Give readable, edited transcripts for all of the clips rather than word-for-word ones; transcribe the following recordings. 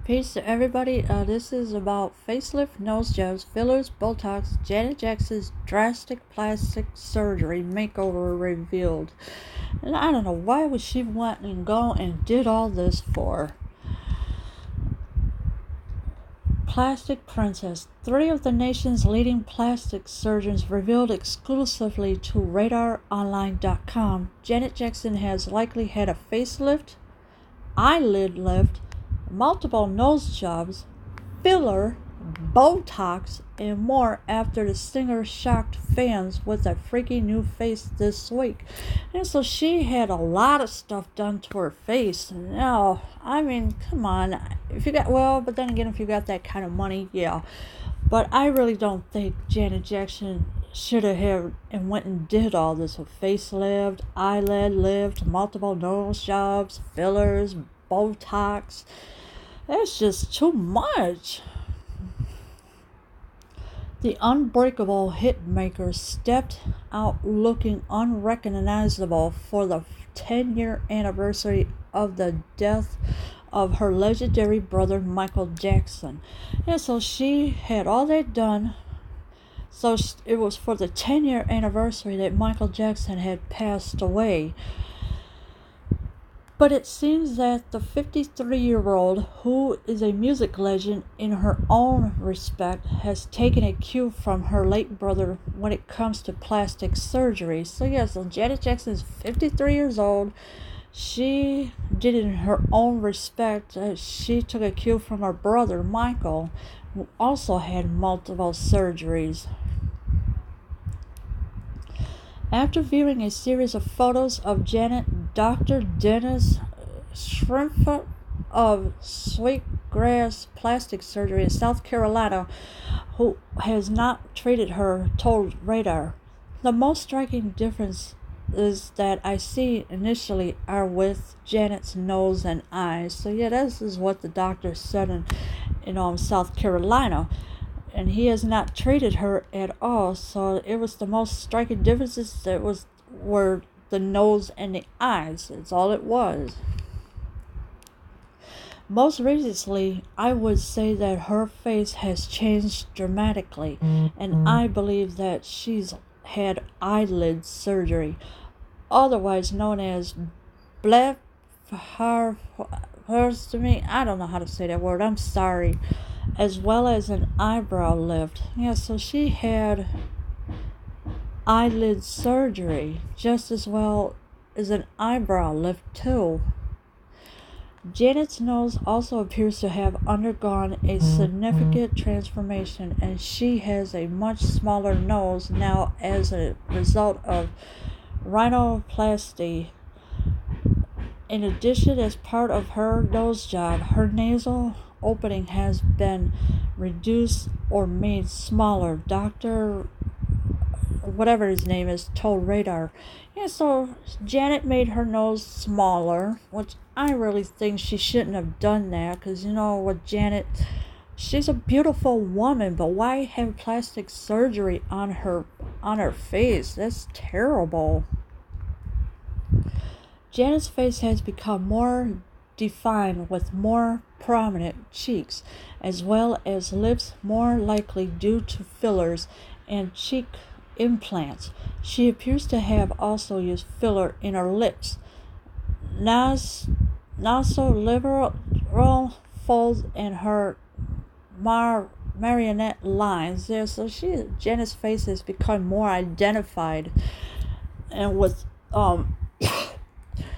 Peace to everybody. This is about facelift, nose jobs, fillers, botox, Janet Jackson's drastic plastic surgery makeover revealed. And I don't know why would she went and go and did all this for. Plastic Princess. Three of the nation's leading plastic surgeons revealed exclusively to RadarOnline.com Janet Jackson has likely had a facelift, eyelid lift, multiple nose jobs, filler, botox, and more after the singer shocked fans with a freaky new face this week. And so she had a lot of stuff done to her face. Now, I mean, come on. If you got, well, but then again, if you got that kind of money, yeah. But I really don't think Janet Jackson should have had and went and did all this with facelift, eyelid lift, multiple nose jobs, fillers, botox. That's just too much. The unbreakable hitmaker stepped out looking unrecognizable for the 10-year anniversary of the death of her legendary brother Michael Jackson. And so she had all that done. So it was for the 10-year anniversary that Michael Jackson had passed away. But it seems that the 53-year-old, who is a music legend in her own respect, has taken a cue from her late brother when it comes to plastic surgery. So yes, so Janet Jackson is 53 years old. She did it in her own respect. She took a cue from her brother, Michael, who also had multiple surgeries. After viewing a series of photos of Janet, Dr. Dennis Schrimpf of Sweetgrass Plastic Surgery in South Carolina, who has not treated her, told Radar, "The most striking difference is that I see initially are with Janet's nose and eyes." So yeah, this is what the doctor said in South Carolina. And he has not treated her at all. So it was the most striking differences that were the nose and the eyes. That's all it was. Most recently, I would say that her face has changed dramatically, and I believe that she's had eyelid surgery, otherwise known as blepharostomy. I don't know how to say that word. I'm sorry. As well as an eyebrow lift. Yeah, so she had eyelid surgery just as well as an eyebrow lift too. Janet's nose also appears to have undergone a significant transformation, and she has a much smaller nose now as a result of rhinoplasty. In addition, as part of her nose job, her nasal opening has been reduced or made smaller. Dr. whatever his name is told Radar. Yeah, so Janet made her nose smaller, which I really think she shouldn't have done that, because with Janet, she's a beautiful woman, but why have plastic surgery on her face? That's terrible. Janet's face has become more defined with more prominent cheeks, as well as lips, more likely due to fillers and cheek implants. She appears to have also used filler in her lips, nasolabial folds, and her marionette lines. Yeah, so Janet's face has become more identified, and with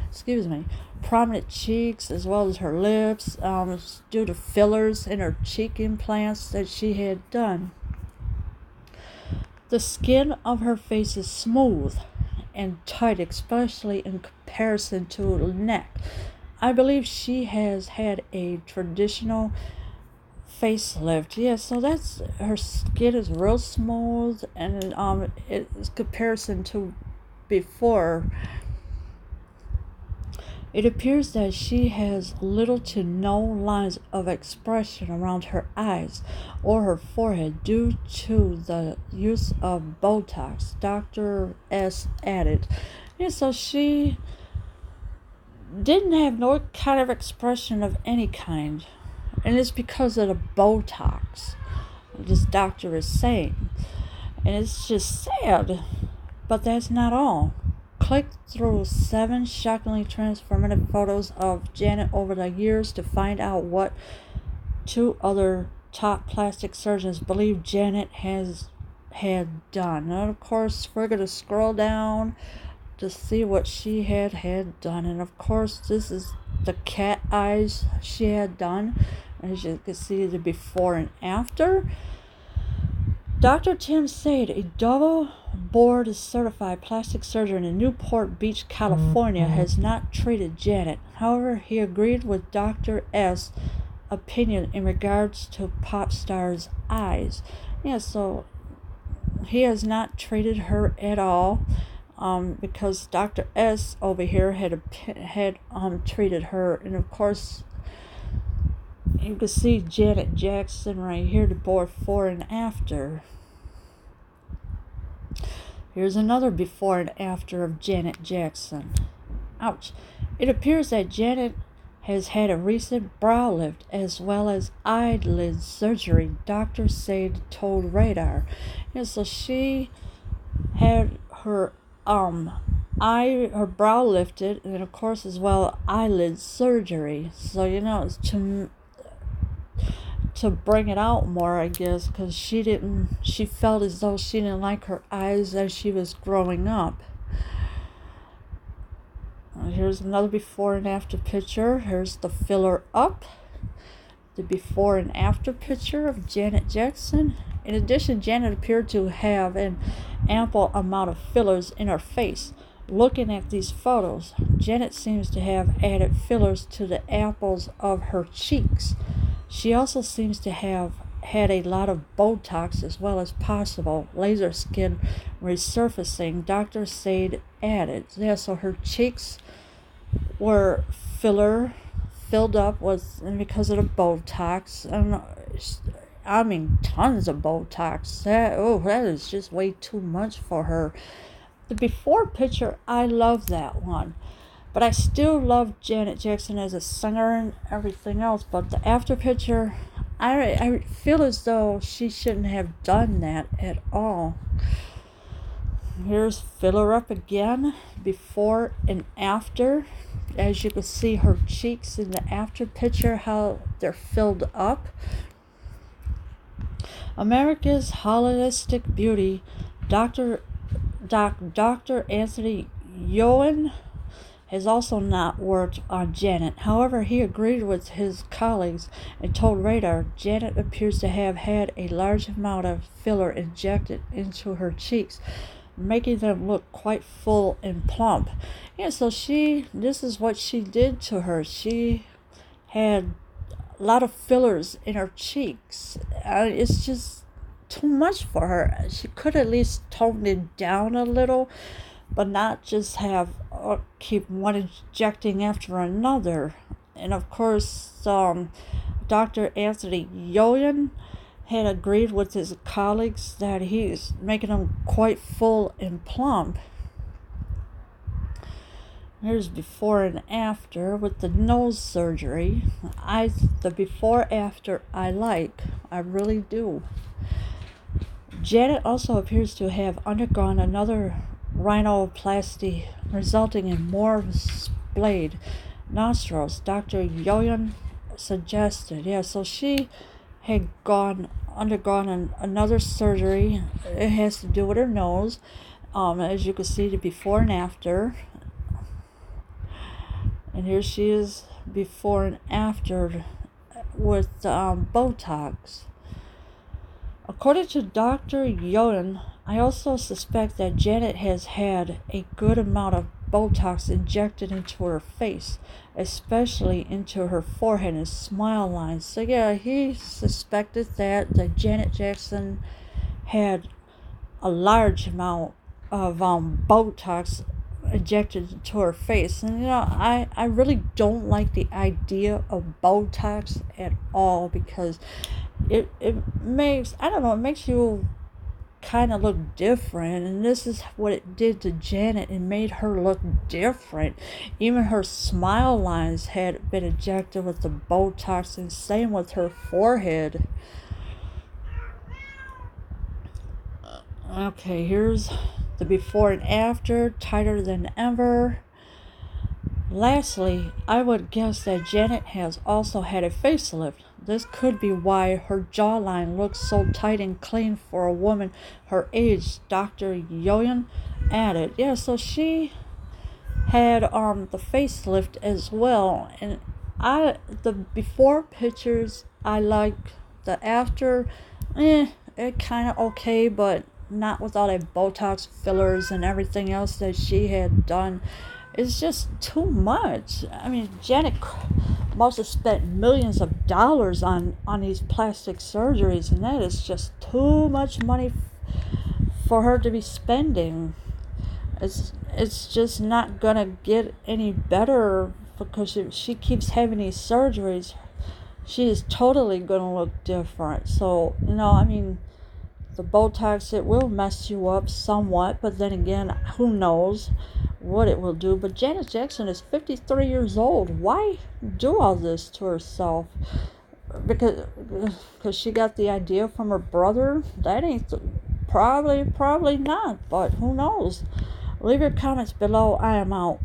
excuse me, prominent cheeks as well as her lips, due to fillers in her cheek implants that she had done. The skin of her face is smooth and tight, especially in comparison to her neck. I believe she has had a traditional facelift. Yeah, so that's her skin is real smooth, and it's comparison to before. It appears that she has little to no lines of expression around her eyes or her forehead due to the use of Botox, Dr. S added. And so she didn't have no kind of expression of any kind. and it's because of the botox, this doctor is saying. And it's just sad. But that's not all. Click through 7 shockingly transformative photos of Janet over the years to find out what 2 other top plastic surgeons believe Janet has had done. And of course, we're going to scroll down to see what she had done. And of course, this is the cat eyes she had done. As you can see, the before and after. Dr. Tim Sade, a double board certified plastic surgeon in Newport Beach, California, has not treated Janet. However, he agreed with Dr. S' opinion in regards to pop star's eyes. Yeah, so he has not treated her at all, because Dr. S over here had treated her. And of course, you can see Janet Jackson right here, the before and after. Here's another before and after of Janet Jackson. Ouch. It appears that Janet has had a recent brow lift as well as eyelid surgery, Dr. Sade told Radar. Yeah, so she had her her brow lifted, and of course as well eyelid surgery. So it's to bring it out more, I guess, because she felt as though she didn't like her eyes as she was growing up. Here's another before and after picture. Here's the filler up. The before and after picture of Janet Jackson. In addition, Janet appeared to have an ample amount of fillers in her face. Looking at these photos, Janet seems to have added fillers to the apples of her cheeks. She also seems to have had a lot of Botox as well as possible laser skin resurfacing, Dr. Sade added. Yeah, so her cheeks were filled up because of the Botox. I mean, tons of Botox. That is just way too much for her. The before picture, I love that one. But I still love Janet Jackson as a singer and everything else. But the after picture, I feel as though she shouldn't have done that at all. Here's filler up again, before and after. As you can see her cheeks in the after picture, how they're filled up. America's holistic beauty, Dr. Anthony Yoen, has also not worked on Janet. However, he agreed with his colleagues and told Radar Janet appears to have had a large amount of filler injected into her cheeks, making them look quite full and plump. Yeah, so this is what she did to her. She had a lot of fillers in her cheeks. It's just too much for her. She could at least tone it down a little, but not just keep one injecting after another. And of course, Dr. Anthony Yoen had agreed with his colleagues that he's making them quite full and plump. Here's before and after with the nose surgery. The before after I really do. Janet also appears to have undergone another rhinoplasty, resulting in more splayed nostrils, Dr. Yoen suggested. Yeah, so she had undergone another surgery. It has to do with her nose. As you can see, the before and after. And here she is before and after with Botox. According to Dr. Yoen, I also suspect that Janet has had a good amount of Botox injected into her face, especially into her forehead and smile lines. So yeah, he suspected that Janet Jackson had a large amount of Botox injected into her face. And I really don't like the idea of Botox at all, because it makes, I don't know, it makes you kind of look different, and this is what it did to Janet. It made her look different. Even her smile lines had been injected with the botox, and same with her forehead. Okay, here's the before and after, tighter than ever. Lastly, I would guess that Janet has also had a facelift. This could be why her jawline looks so tight and clean for a woman her age, Dr. Yoyan added. Yeah, so she had the facelift as well. And the before pictures I like, the after, it kind of okay, but not with all that Botox fillers and everything else that she had done. It's just too much. I mean, Janet must have spent millions of dollars on these plastic surgeries, and that is just too much money for her to be spending. It's just not gonna get any better because if she keeps having these surgeries, she is totally gonna look different. So, I mean, the Botox, it will mess you up somewhat, but then again, who knows what it will do. But Janet Jackson is 53 years old. Why do all this to herself? Because she got the idea from her brother? That ain't probably not, but who knows? Leave your comments below. I am out.